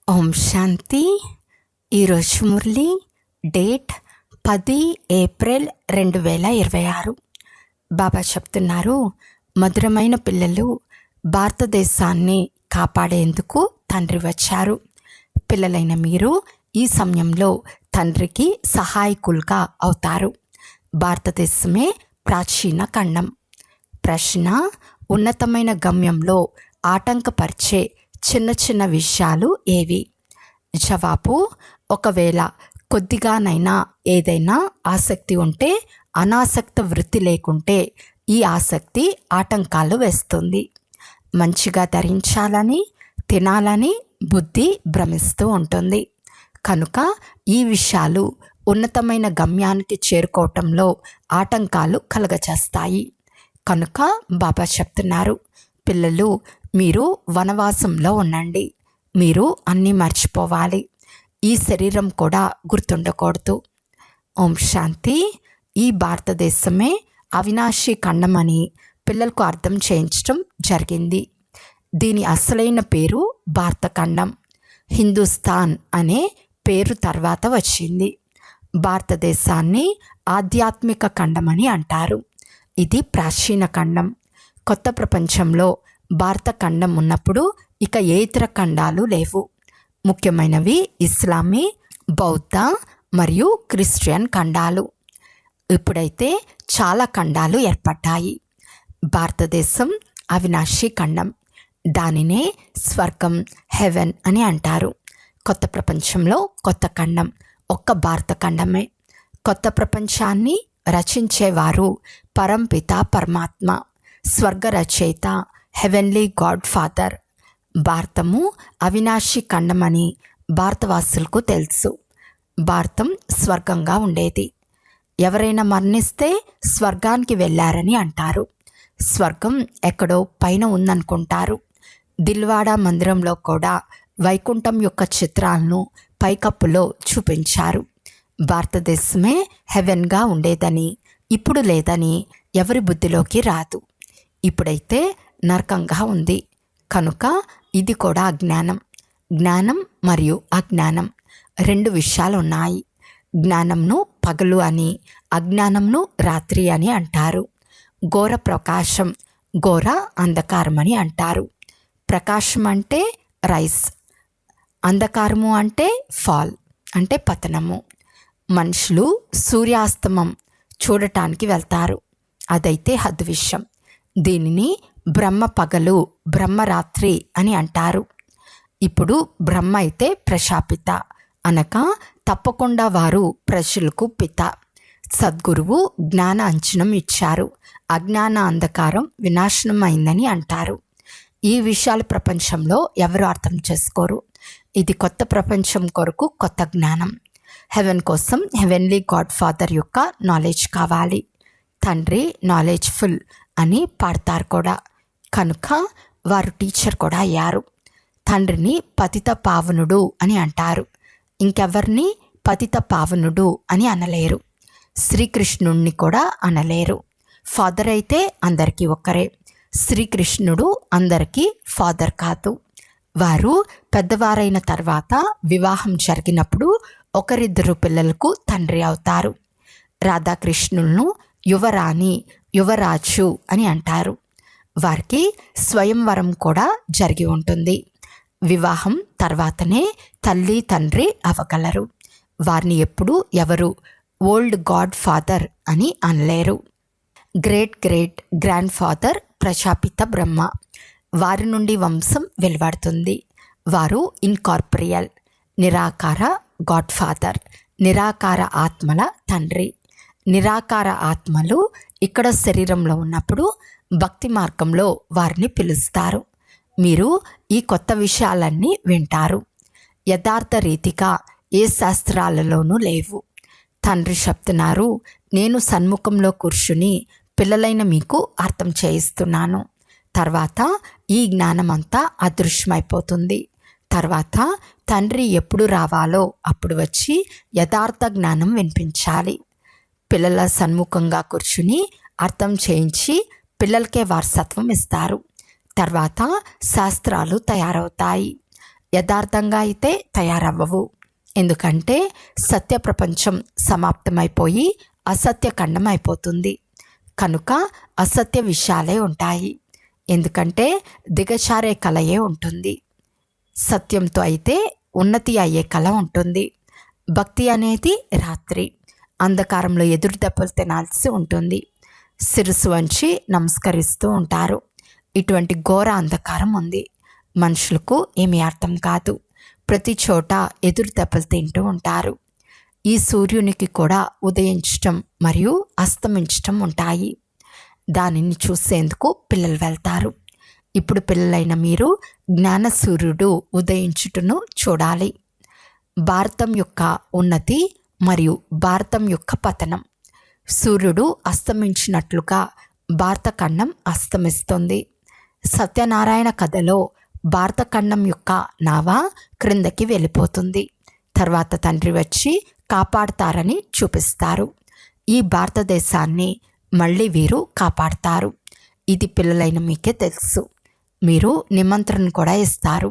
ఓం శాంతి. ఈరోజు Murali date 10 April 2026. బాబా చెప్తున్నారు, మధురమైన పిల్లలు, భారతదేశాన్ని కాపాడేందుకు తండ్రి వచ్చారు. పిల్లలైన మీరు ఈ సమయంలో తండ్రికి సహాయకులుగా అవుతారు. భారతదేశమే ప్రాచీన ఖండం. ప్రశ్న: ఉన్నతమైన గమ్యంలో ఆటంకపరిచే చిన్న చిన్న విషయాలు ఏవి? జవాబు: ఒకవేళ కొద్దిగానైనా ఏదైనా ఆసక్తి ఉంటే, అనాసక్త వృత్తి లేకుంటే ఈ ఆసక్తి ఆటంకాలు వేస్తుంది. మంచిగా ధరించాలని, తినాలని బుద్ధి భ్రమిస్తూ ఉంటుంది. కనుక ఈ విషయాలు ఉన్నతమైన గమ్యానికి చేరుకోవటంలో ఆటంకాలు కలుగచేస్తాయి. కనుక బాబా చెప్తున్నారు, పిల్లలు, మీరు వనవాసంలో ఉండండి. మీరు అన్నీ మర్చిపోవాలి. ఈ శరీరం కూడా గుర్తుండకూడదు. ఓం శాంతి. ఈ భారతదేశమే అవినాశి ఖండమని పిల్లలకు అర్థం చేయించడం జరిగింది. దీని అసలైన పేరు భారతఖండం. హిందుస్థాన్ అనే పేరు తర్వాత వచ్చింది. భారతదేశాన్ని ఆధ్యాత్మిక ఖండమని అంటారు. ఇది ప్రాచీన ఖండం. కొత్త ప్రపంచంలో భారత ఖండం ఉన్నప్పుడు ఇక ఏ ఇతర ఖండాలు లేవు. ముఖ్యమైనవి ఇస్లామీ, బౌద్ధ మరియు క్రిస్టియన్ ఖండాలు. ఇప్పుడైతే చాలా ఖండాలు ఏర్పడ్డాయి. భారతదేశం అవినాశి ఖండం. దానినే స్వర్గం, హెవెన్ అని అంటారు. కొత్త ప్రపంచంలో కొత్త ఖండం ఒక్క భారత ఖండమే. కొత్త ప్రపంచాన్ని రచించేవారు పరంపిత పరమాత్మ, స్వర్గ రచయిత, హెవెన్లీ గాడ్ ఫాదర్. భారతము అవినాశి ఖండమని భారతవాసులకు తెలుసు. భారతం స్వర్గంగా ఉండేది. ఎవరైనా మరణిస్తే స్వర్గానికి వెళ్ళారని అంటారు. స్వర్గం ఎక్కడో పైన ఉందనుకుంటారు. దిల్వాడా మందిరంలో కూడా వైకుంఠం యొక్క చిత్రాలను పైకప్పులో చూపించారు. భారతదేశమే హెవెన్గా ఉండేదని, ఇప్పుడు లేదని ఎవరి బుద్ధిలోకి రాదు. ఇప్పుడైతే నరకంగా ఉంది. కనుక ఇది కూడా అజ్ఞానం. జ్ఞానం మరియు అజ్ఞానం రెండు విషయాలు ఉన్నాయి. జ్ఞానంను పగలు అని, అజ్ఞానంను రాత్రి అని అంటారు. ఘోర ప్రకాశం, ఘోర అంధకారం అని అంటారు. ప్రకాశం అంటే రైస్, అంధకారము అంటే ఫాల్, అంటే పతనము. మనుషులు సూర్యాస్తమం చూడటానికి వెళ్తారు. అదైతే హద్విషం. దీనిని బ్రహ్మ పగలు, బ్రహ్మరాత్రి అని అంటారు. ఇప్పుడు బ్రహ్మ అయితే ప్రజాపిత అనగా తప్పకుండా వారు ప్రజలకు పిత. సద్గురువు జ్ఞాన అంచనం ఇచ్చారు. అజ్ఞాన అంధకారం వినాశనం అయిందని అంటారు. ఈ విషయాలు ప్రపంచంలో ఎవరు అర్థం చేసుకోరు. ఇది కొత్త ప్రపంచం కొరకు కొత్త జ్ఞానం. హెవెన్ కోసం హెవెన్లీ గాడ్ ఫాదర్ యొక్క నాలెడ్జ్ కావాలి. తండ్రి నాలెడ్జ్ఫుల్ అని పాడతారు కూడా. కనుక వారు టీచర్ కూడా అయ్యారు. తండ్రిని పతిత పావనుడు అని అంటారు. ఇంకెవరిని పతిత పావనుడు అని అనలేరు. శ్రీకృష్ణుణ్ణి కూడా అనలేరు. ఫాదర్ అయితే అందరికీ ఒక్కరే. శ్రీకృష్ణుడు అందరికీ ఫాదర్ కాదు. వారు పెద్దవారైన తర్వాత వివాహం జరిగినప్పుడు ఒకరిద్దరు పిల్లలకు తండ్రి అవుతారు. రాధాకృష్ణులను యువరాణి, యువరాజు అని అంటారు. వారికి స్వయంవరం కూడా జరిగి ఉంటుంది. వివాహం తర్వాతనే తల్లి తండ్రి అవ్వగలరు. వారిని ఎప్పుడు ఎవరు ఓల్డ్ గాడ్ ఫాదర్ అని అనలేరు. Great great grand father Prajapita బ్రహ్మ. వారి నుండి వంశం వెలువడుతుంది. వారు ఇన్కార్పరియల్, నిరాకార గాడ్ ఫాదర్, నిరాకార ఆత్మల తండ్రి. నిరాకార ఆత్మలు ఇక్కడ శరీరంలో ఉన్నప్పుడు భక్తి మార్గంలో వారిని పిలుస్తారు. మీరు ఈ కొత్త విషయాలన్నీ వింటారు. యథార్థ రీతిగా ఏ శాస్త్రాలలోనూ లేవు. తండ్రి చెప్తున్నారు, నేను సన్ముఖంలో కూర్చుని పిల్లలైన మీకు అర్థం చేయిస్తున్నాను. తర్వాత ఈ జ్ఞానమంతా అదృశ్యమైపోతుంది. తర్వాత తండ్రి ఎప్పుడు రావాలో అప్పుడు వచ్చి యథార్థ జ్ఞానం వినిపించాలి. పిల్లల సన్ముఖంగా కూర్చుని అర్థం చేయించి పిల్లలకే వారసత్వం ఇస్తారు. తర్వాత శాస్త్రాలు తయారవుతాయి. యథార్థంగా అయితే తయారవ్వవు. ఎందుకంటే సత్య ప్రపంచం సమాప్తమైపోయి అసత్య ఖండం అయిపోతుంది. కనుక అసత్య విషయాలే ఉంటాయి. ఎందుకంటే దిగజారే కళయే ఉంటుంది. సత్యంతో అయితే ఉన్నతి అయ్యే కళ ఉంటుంది. భక్తి అనేది రాత్రి అంధకారంలో ఎదురు దెబ్బలు తినాల్సి ఉంటుంది. శిరస్సు వంచి నమస్కరిస్తూ ఉంటారు. ఇటువంటి ఘోర అంధకారం ఉంది. మనుషులకు ఏమీ అర్థం కాదు. ప్రతి చోట ఎదురు దెబ్బలు తింటూ ఉంటారు. ఈ సూర్యునికి కూడా ఉదయించటం మరియు అస్తమించటం ఉంటాయి. దానిని చూసేందుకు పిల్లలు వెళ్తారు. ఇప్పుడు పిల్లలైన మీరు జ్ఞాన సూర్యుడు ఉదయించుటను చూడాలి. భారతం యొక్క ఉన్నతి మరియు భారతం యొక్క పతనం. సూర్యుడు అస్తమించినట్లుగా భారతఖండం అస్తమిస్తుంది. సత్యనారాయణ కథలో భారతఖండం యొక్క నావ క్రిందకి వెళ్ళిపోతుంది. తర్వాత తండ్రి వచ్చి కాపాడతారని చూపిస్తారు. ఈ భారతదేశాన్ని మళ్ళీ వీరు కాపాడతారు. ఇది పిల్లలైన మీకే తెలుసు. మీరు నిమంత్రణ కూడా ఇస్తారు.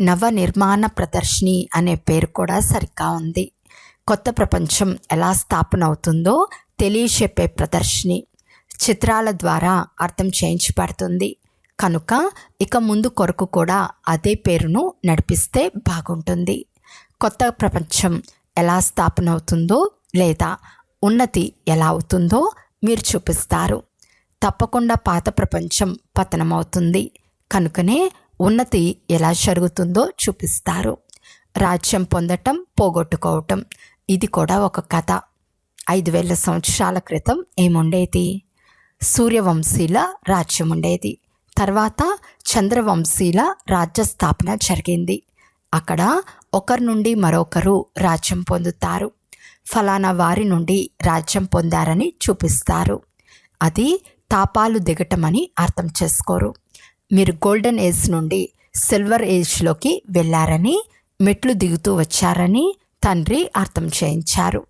నవ నిర్మాణ ప్రదర్శిని అనే పేరు కూడా సరిగ్గా ఉంది. కొత్త ప్రపంచం ఎలా స్థాపన అవుతుందో తెలియచెప్పే ప్రదర్శిని. చిత్రాల ద్వారా అర్థం చేయించబడుతుంది. కనుక ఇక ముందు కొరకు కూడా అదే పేరును నడిపిస్తే బాగుంటుంది. కొత్త ప్రపంచం ఎలా స్థాపన అవుతుందో లేదా ఉన్నతి ఎలా అవుతుందో మీరు చూపిస్తారు. తప్పకుండా పాత ప్రపంచం పతనమవుతుంది. కనుకనే ఉన్నతి ఎలా జరుగుతుందో చూపిస్తారు. రాజ్యం పొందటం, పోగొట్టుకోవటం, ఇది కూడా ఒక కథ. 5000 సంవత్సరాల క్రితం ఏముండేది? సూర్యవంశీల రాజ్యం ఉండేది. తర్వాత చంద్రవంశీల రాజ్య స్థాపన జరిగింది. అక్కడ ఒకరి నుండి మరొకరు రాజ్యం పొందుతారు. ఫలానా వారి నుండి రాజ్యం పొందారని చూపిస్తారు. అది తాపాలు దిగటమని అర్థం చేసుకోరు. మీరు గోల్డెన్ ఏజ్ నుండి సిల్వర్ ఏజ్లోకి వెళ్ళారని, మెట్లు దిగుతూ వచ్చారని తండ్రి అర్థం చేయించారు.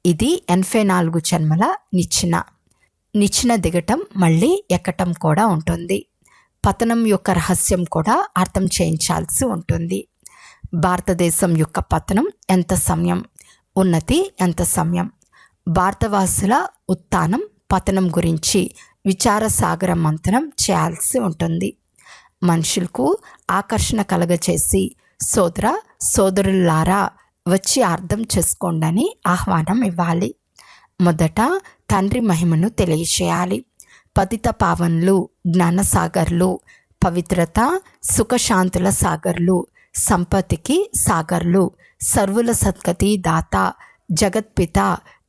ఇది 84 జన్మల నిచ్చెన దిగటం మళ్ళీ ఎక్కటం కూడా ఉంటుంది. పతనం యొక్క రహస్యం కూడా అర్థం చేయించాల్సి ఉంటుంది. భారతదేశం యొక్క పతనం ఎంత సమయం, ఉన్నతి ఎంత సమయం. భారతవాసుల ఉత్థానం పతనం గురించి విచార సాగర మంథనం చేయాల్సి ఉంటుంది. మనుషులకు ఆకర్షణ కలగచేసి సోదరులారా వచ్చి అర్థం చేసుకోండి ఆహ్వానం ఇవ్వాలి. మొదట తండ్రి మహిమను తెలియచేయాలి. పతిత పావనులు, జ్ఞానసాగర్లు, పవిత్రత, సుఖశాంతుల సాగర్లు, సంపత్తికి సాగర్లు, సర్వుల సద్గతి దాత, జగత్పిత,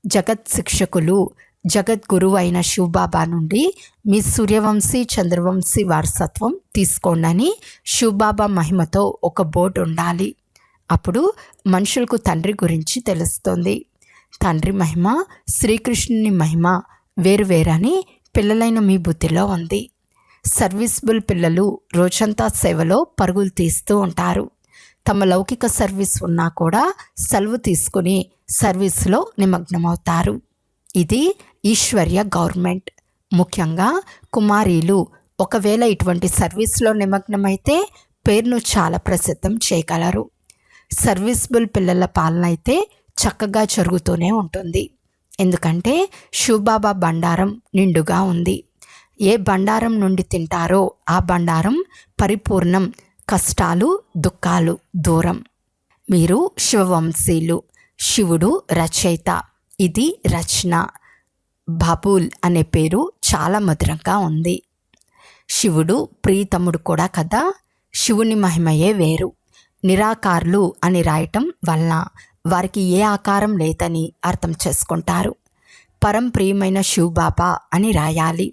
జగత్ శిక్షకులు, జగద్గురువు అయిన శివబాబా నుండి మీ సూర్యవంశీ చంద్రవంశీ వారసత్వం తీసుకోండి. శివబాబా మహిమతో ఒక బోర్డు ఉండాలి. అప్పుడు మనుషులకు తండ్రి గురించి తెలుస్తుంది. తండ్రి మహిమ, శ్రీకృష్ణుని మహిమ వేరువేరని పిల్లలైన మీ బుద్ధిలో ఉంది. సర్వీస్బుల్ పిల్లలు రోజంతా సేవలో పరుగులు తీస్తూ ఉంటారు. తమ లౌకిక సర్వీస్ ఉన్నా కూడా సెలవు తీసుకుని సర్వీసులో నిమగ్నమవుతారు. ఇది ఈశ్వర్య గవర్నమెంట్. ముఖ్యంగా కుమారీలు ఒకవేళ ఇటువంటి సర్వీస్లో నిమగ్నమైతే పేరును చాలా ప్రసిద్ధం చేయగలరు. సర్వీస్బుల్ పిల్లల పాలన అయితే చక్కగా జరుగుతూనే ఉంటుంది. ఎందుకంటే శివబాబా బండారం నిండుగా ఉంది. ఏ బండారం నుండి తింటారో ఆ బండారం పరిపూర్ణం. కష్టాలు, దుఃఖాలు దూరం. మీరు శివవంశీలు. శివుడు రచయిత. ఇది రచన. బాబుల్ అనే పేరు చాలా మధురంగా ఉంది. శివుడు ప్రీతముడు కూడా కదా. శివుని మహిమయే వేరు. నిరాకారులు అని రాయటం వలన వారికి ఏ ఆకారం లేదని అర్థం చేసుకుంటారు. పరం ప్రియమైన శివబాబా అని రాయాలి.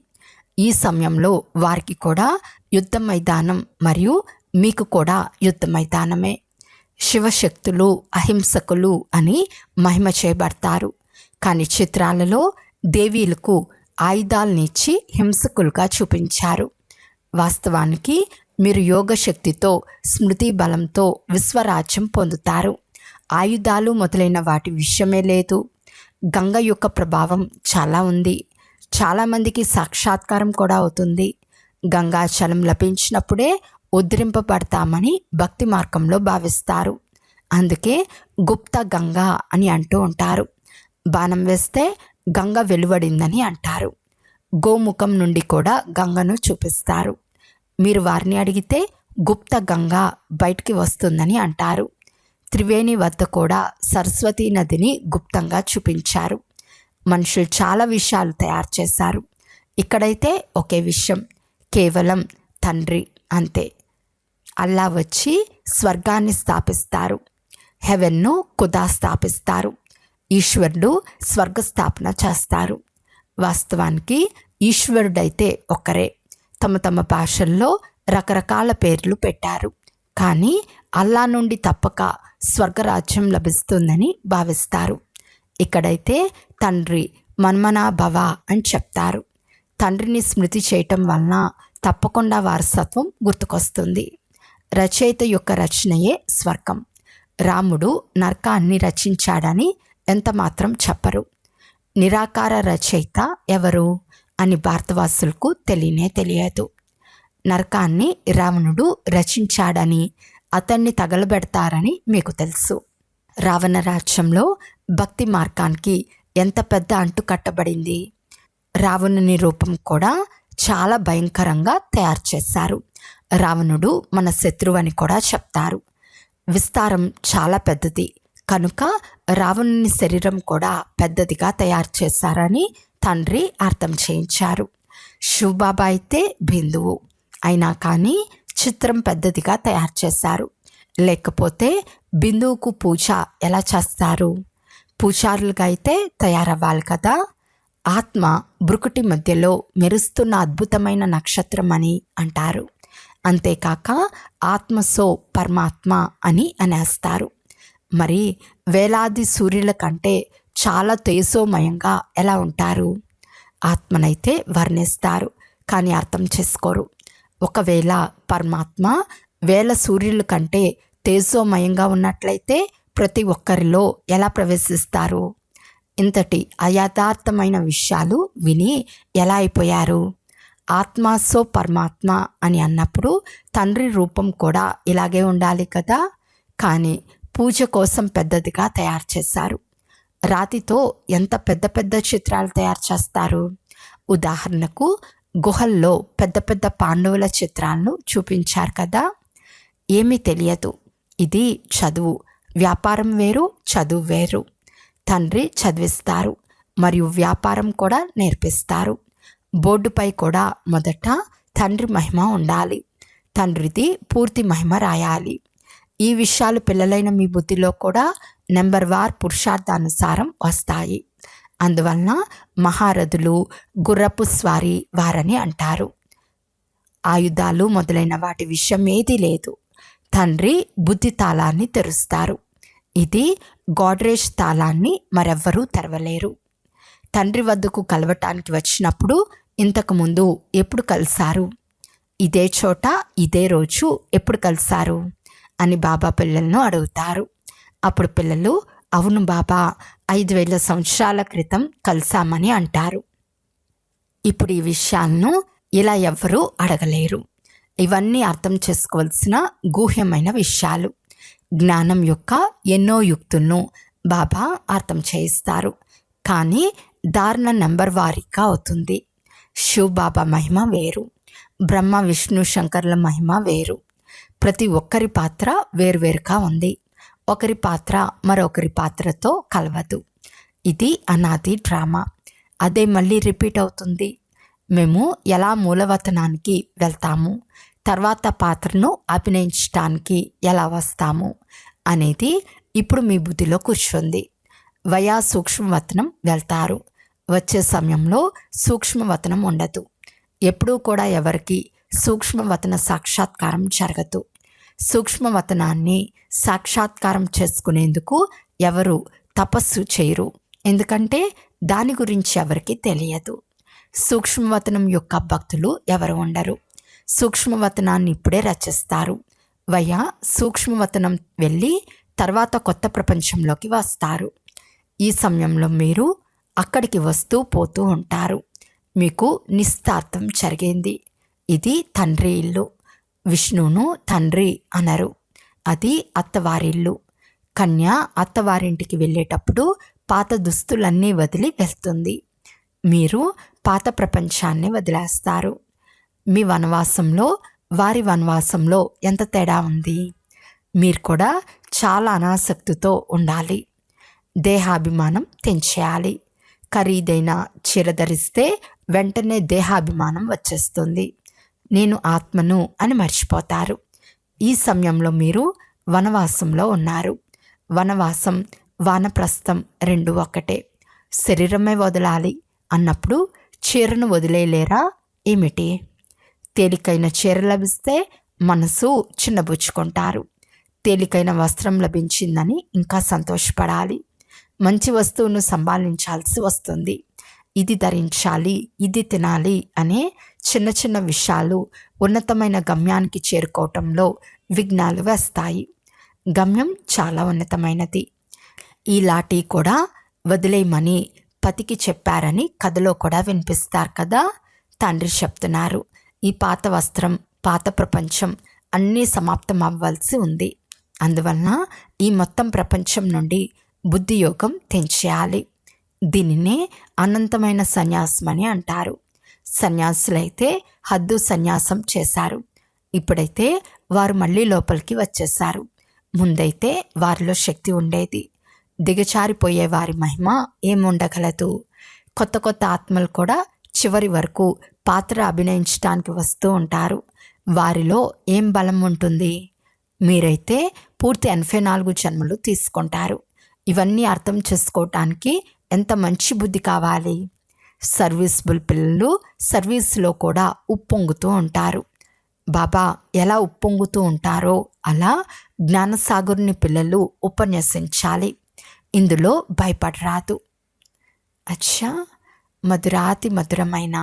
ఈ సమయంలో వారికి కూడా యుద్ధ మైదానం మరియు మీకు కూడా యుద్ధ మైదానమే. శివశక్తులు అహింసకులు అని మహిమ చేయబడతారు. కానీ చిత్రాలలో దేవీలకు ఆయుధాలనిచ్చి హింసకులుగా చూపించారు. వాస్తవానికి మీరు యోగశక్తితో, స్మృతి బలంతో విశ్వరాజ్యం పొందుతారు. ఆయుధాలు మొదలైన వాటి విషయమే లేదు. గంగ యొక్క ప్రభావం చాలా ఉంది. చాలామందికి సాక్షాత్కారం కూడా అవుతుంది. గంగాజలం లభించినప్పుడే ఉద్ధరింపబడతామని భక్తి మార్గంలో భావిస్తారు. అందుకే గుప్త గంగా అని అంటూ ఉంటారు. బాణం వేస్తే గంగ వెలువడిందని అంటారు. గోముఖం నుండి కూడా గంగను చూపిస్తారు. మీరు వారిని అడిగితే గుప్త గంగ బయటికి వస్తుందని అంటారు. త్రివేణి వద్ద కూడా సరస్వతీ నదిని గుప్తంగా చూపించారు. మనుషులు చాలా విషయాలు తయారు చేశారు. ఇక్కడైతే ఒకే విషయం, కేవలం తండ్రి అంతే. అల్లా వచ్చి స్వర్గాన్ని స్థాపిస్తారు, హెవెన్ను ఖుదా స్థాపిస్తారు. ఈశ్వరుడు స్వర్గస్థాపన చేస్తారు. వాస్తవానికి ఈశ్వరుడైతే ఒక్కరే. తమ తమ భాషల్లో రకరకాల పేర్లు పెట్టారు. కానీ అల్లా నుండి తప్పక స్వర్గరాజ్యం లభిస్తుందని భావిస్తారు. ఇక్కడైతే తండ్రి మన్మనా భవ అని చెప్తారు. తండ్రిని స్మృతి చేయటం వలన తప్పకుండా వారసత్వం గుర్తుకొస్తుంది. రచయిత యొక్క రచనయే స్వర్గం. రాముడు నరకాన్ని రచించాడని ఎంత మాత్రం చెప్పరు. నిరాకార రచయిత ఎవరు అని భారతవాసులకు తెలియదు. నరకాన్ని రావణుడు రచించాడని, అతన్ని తగలబెడతారని మీకు తెలుసు. రావణ రాజ్యంలో భక్తి మార్గానికి ఎంత పెద్ద అంటు కట్టబడింది. రావణుని రూపం కూడా చాలా భయంకరంగా తయారు చేశారు. రావణుడు మన శత్రువు అని కూడా చెప్తారు. విస్తారం చాలా పెద్దది కనుక రావణుని శరీరం కూడా పెద్దదిగా తయారు చేశారని తండ్రి అర్థం చేయించారు. శివబాబా అయితే బిందువు అయినా కానీ చిత్రం పెద్దదిగా తయారు చేశారు. లేకపోతే బిందువుకు పూజ ఎలా చేస్తారు? పూజారులుగా అయితే తయారవ్వాలి కదా. ఆత్మ బ్రుకుటి మధ్యలో మెరుస్తున్న అద్భుతమైన నక్షత్రం అని అంటారు. అంతేకాక ఆత్మసో పరమాత్మ అని అనేస్తారు. మరి వేలాది సూర్యుల కంటే చాలా తేజోమయంగా ఎలా ఉంటారు? ఆత్మనైతే వర్ణిస్తారు, కానీ అర్థం చేసుకోరు. ఒకవేళ పరమాత్మ వేల సూర్యుల కంటే తేజోమయంగా ఉన్నట్లయితే ప్రతి ఒక్కరిలో ఎలా ప్రవేశిస్తారు? ఇంతటి అయథార్థమైన విషయాలు విని ఎలా అయిపోయారు? ఆత్మ సో పరమాత్మ అని అన్నప్పుడు తండ్రి రూపం కూడా ఇలాగే ఉండాలి కదా. కానీ పూజ కోసం పెద్దదిగా తయారు చేశారు. రాతితో ఎంత పెద్ద పెద్ద చిత్రాలు తయారు చేస్తారు. ఉదాహరణకు గుహల్లో పెద్ద పెద్ద పాండవుల చిత్రాలను చూపించారు కదా. ఏమీ తెలియదు. ఇది చదువు. వ్యాపారం వేరు, చదువు వేరు. తండ్రి చదివిస్తారు మరియు వ్యాపారం కూడా నేర్పిస్తారు. బోర్డుపై కూడా మొదట తండ్రి మహిమ ఉండాలి. తండ్రిది పూర్తి మహిమ రాయాలి. ఈ విషయాలు పిల్లలైన మీ బుద్ధిలో కూడా నెంబర్ వార్ పురుషార్థానుసారం వస్తాయి. అందువలన మహారథులు గుర్రపు స్వారీ వారని అంటారు. ఆయుధాలు మొదలైన వాటి విషయం ఏదీ లేదు. తండ్రి బుద్ధి తాళాన్ని తెరుస్తారు. ఇది గోడ్రేజ్ తాళాన్ని మరెవ్వరూ తెరవలేరు. తండ్రి వద్దకు కలవటానికి వచ్చినప్పుడు ఇంతకుముందు ఎప్పుడు కలిశారు? ఇదే చోట ఇదే రోజు ఎప్పుడు కలిశారు అని బాబా పిల్లలను అడుగుతారు. అప్పుడు పిల్లలు అవును బాబా 5000 సంవత్సరాల క్రితం కలిశామని అంటారు. ఇప్పుడు ఈ విషయాలను ఇలా ఎవ్వరూ అడగలేరు. ఇవన్నీ అర్థం చేసుకోవాల్సిన గూహ్యమైన విషయాలు. జ్ఞానం యొక్క ఎన్నో యుక్తులను బాబా అర్థం చేయిస్తారు. కానీ ధారణ నెంబర్ వారీగా అవుతుంది. శివ్ బాబా మహిమ వేరు, బ్రహ్మ విష్ణు శంకర్ల మహిమ వేరు. ప్రతి ఒక్కరి పాత్ర వేరువేరుగా ఉంది. ఒకరి పాత్ర మరొకరి పాత్రతో కలవదు. ఇది అనాది డ్రామా. అదే మళ్ళీ రిపీట్ అవుతుంది. మేము ఎలా మూలవతనానికి వెళ్తాము, తర్వాత పాత్రను అభినయించడానికి ఎలా వస్తాము అనేది ఇప్పుడు మీ బుద్ధిలో కూర్చుంది. వయా సూక్ష్మవతనం వెళ్తారు. వచ్చే సమయంలో సూక్ష్మవతనం ఉండదు. ఎప్పుడూ కూడా ఎవరికి సూక్ష్మవతన సాక్షాత్కారం జరగదు. సూక్ష్మవతనాన్ని సాక్షాత్కారం చేసుకునేందుకు ఎవరు తపస్సు చేయరు. ఎందుకంటే దాని గురించి ఎవరికి తెలియదు. సూక్ష్మవతనం యొక్క భక్తులు ఎవరు ఉండరు. సూక్ష్మవతనాన్ని ఇప్పుడే రచిస్తారు. వయా సూక్ష్మవతనం వెళ్ళి తర్వాత కొత్త ప్రపంచంలోకి వస్తారు. ఈ సమయంలో మీరు అక్కడికి వస్తూ పోతూ ఉంటారు. మీకు నిస్తార్థం జరిగింది. ఇది తండ్రి ఇల్లు. విష్ణువును తండ్రి అనరు. అది అత్తవారిల్లు. కన్య అత్తవారింటికి వెళ్ళేటప్పుడు పాత దుస్తులన్నీ వదిలి వెళ్తుంది. మీరు పాత ప్రపంచాన్ని వదిలేస్తారు. మీ వనవాసంలో వారి వనవాసంలో ఎంత తేడా ఉంది. మీరు కూడా చాలా అనాసక్తితో ఉండాలి. దేహాభిమానం తెంచేయాలి. ఖరీదైన చీర ధరిస్తే వెంటనే దేహాభిమానం వచ్చేస్తుంది. నేను ఆత్మను అని మర్చిపోతారు. ఈ సమయంలో మీరు వనవాసంలో ఉన్నారు. వనవాసం వానప్రస్థం రెండు ఒకటే. శరీరమే వదలాలి అన్నప్పుడు చీరను వదిలేయలేరా ఏమిటి? తేలికైన చీర లభిస్తే మనసు చిన్నబుచ్చుకుంటారు. తేలికైన వస్త్రం లభించిందని ఇంకా సంతోషపడాలి. మంచి వస్తువును సంభాళించాల్సి వస్తుంది. ఇది ధరించాలి, ఇది తినాలి అనే చిన్న చిన్న విషయాలు ఉన్నతమైన గమ్యానికి చేరుకోవటంలో విఘ్నాలు వేస్తాయి. గమ్యం చాలా ఉన్నతమైనది. ఈ లాఠీ కూడా వదిలేయమని పతికి చెప్పారని కథలో కూడా వినిపిస్తారు కదా. తండ్రి చెప్తున్నారు, ఈ పాత వస్త్రం, పాత ప్రపంచం అన్నీ సమాప్తం అవ్వాల్సి ఉంది. అందువలన ఈ మొత్తం ప్రపంచం నుండి బుద్ధియోగం తెంచేయాలి. దీనినే అనంతమైన సన్యాసం అని అంటారు. సన్యాసులైతే హద్దు సన్యాసం చేశారు. ఇప్పుడైతే వారు మళ్ళీ లోపలికి వచ్చేశారు. ముందైతే వారిలో శక్తి ఉండేది. దిగజారిపోయే వారి మహిమ ఏముండగలదు. కొత్త కొత్త ఆత్మలు కూడా చివరి వరకు పాత్ర అభినయించడానికి వస్తూ ఉంటారు. వారిలో ఏం బలం ఉంటుంది? మీరైతే పూర్తి 84 జన్మలు తీసుకుంటారు. ఇవన్నీ అర్థం చేసుకోవటానికి ఎంత మంచి బుద్ధి కావాలి. సర్వీస్బుల్ పిల్లలు సర్వీస్లో కూడా ఉప్పొంగుతూ ఉంటారు. బాబా ఎలా ఉప్పొంగుతూ ఉంటారో అలా జ్ఞానసాగరుని పిల్లలు ఉపన్యసించాలి. ఇందులో భయపడరాదు. అచ్చా, మధురాతి మధురమైన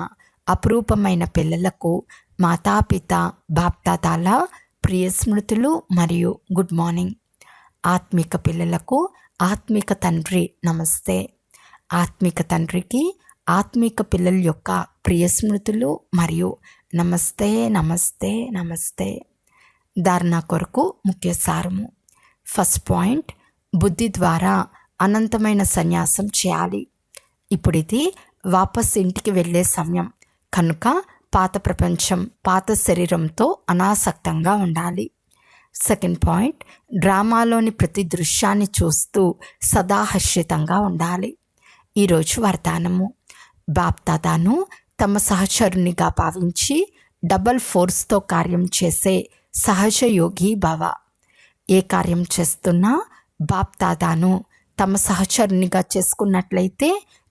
అపురూపమైన పిల్లలకు మాతాపిత బాప్దాదాల ప్రియ స్మృతులు మరియు గుడ్ మార్నింగ్. ఆత్మిక పిల్లలకు ఆత్మిక తండ్రి నమస్తే. ఆత్మిక తండ్రికి ఆత్మిక పిల్లల యొక్క ప్రియ స్మృతులు మరియు నమస్తే నమస్తే నమస్తే. ధారణ కొరకు ముఖ్య సారము. ఫస్ట్ పాయింట్, బుద్ధి ద్వారా అనంతమైన సన్యాసం చేయాలి. ఇప్పుడు ఇది వాపస్ ఇంటికి వెళ్ళే సమయం కనుక పాత ప్రపంచం, పాత శరీరంతో అనాసక్తంగా ఉండాలి. సెకండ్ పాయింట్, డ్రామాలోని ప్రతి దృశ్యాన్ని చూస్తూ సదా హర్షితంగా ఉండాలి. ఈరోజు వరదానము. బాప్దాదాను తమ సహచరునిగా భావించి డబల్ ఫోర్స్తో కార్యం చేసే సహజ యోగి భవ. ఏ కార్యం చేస్తున్నా బాప్దాదాను తమ సహచరునిగా చేసుకున్నట్లయితే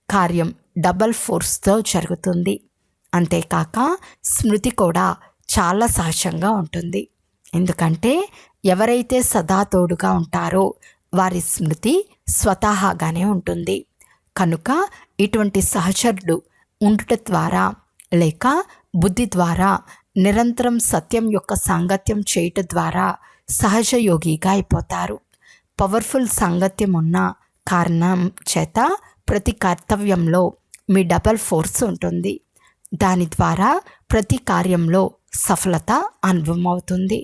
కార్యం డబల్ ఫోర్స్తో జరుగుతుంది. అంతేకాక స్మృతి కూడా చాలా సహజంగా ఉంటుంది. ఎందుకంటే ఎవరైతే సదా తోడుగా ఉంటారో వారి స్మృతి స్వతహాగానే ఉంటుంది. కనుక ఇటువంటి సహచరుడు ఉండుట ద్వారా లేక బుద్ధి ద్వారా నిరంతరం సత్యం యొక్క సాంగత్యం చేయటం ద్వారా సహజ యోగిగా అయిపోతారు. పవర్ఫుల్ సాంగత్యం ఉన్న కారణం చేత ప్రతి కర్తవ్యంలో మీ డబల్ ఫోర్స్ ఉంటుంది. దాని ద్వారా ప్రతి కార్యంలో సఫలత అనుభవం అవుతుంది.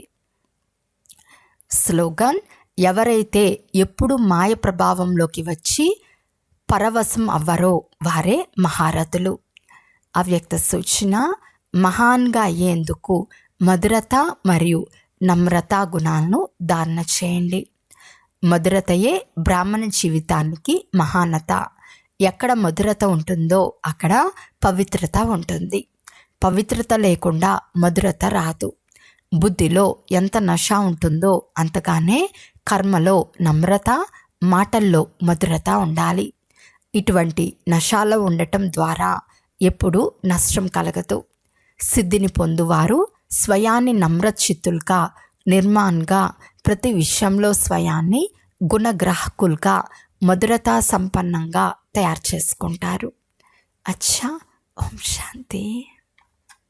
స్లోగన్: ఎవరైతే ఎప్పుడు మాయ ప్రభావంలోకి వచ్చి పరవశం అవ్వరో వారే మహారథులు. అవ్యక్త సూచన: మహాన్గా అయ్యేందుకు మధురత మరియు నమ్రత గుణాలను ధారణ చేయండి. మధురతయే బ్రాహ్మణ జీవితానికి మహానత. ఎక్కడ మధురత ఉంటుందో అక్కడ పవిత్రత ఉంటుంది. పవిత్రత లేకుండా మధురత రాదు. బుద్ధిలో ఎంత నశ ఉంటుందో అంతగానే కర్మలో నమ్రత, మాటల్లో మధురత ఉండాలి. ఇటువంటి నశాలో ఉండటం ద్వారా ఎప్పుడూ నష్టం కలగదు. సిద్ధిని పొందువారు స్వయాన్ని నమ్రచిత్తులుగా, నిర్మాణంగా, ప్రతి విషయంలో స్వయాన్ని గుణగ్రాహకులుగా, మధురతా సంపన్నంగా తయారు చేసుకుంటారు. అచ్చా, ఓం శాంతి.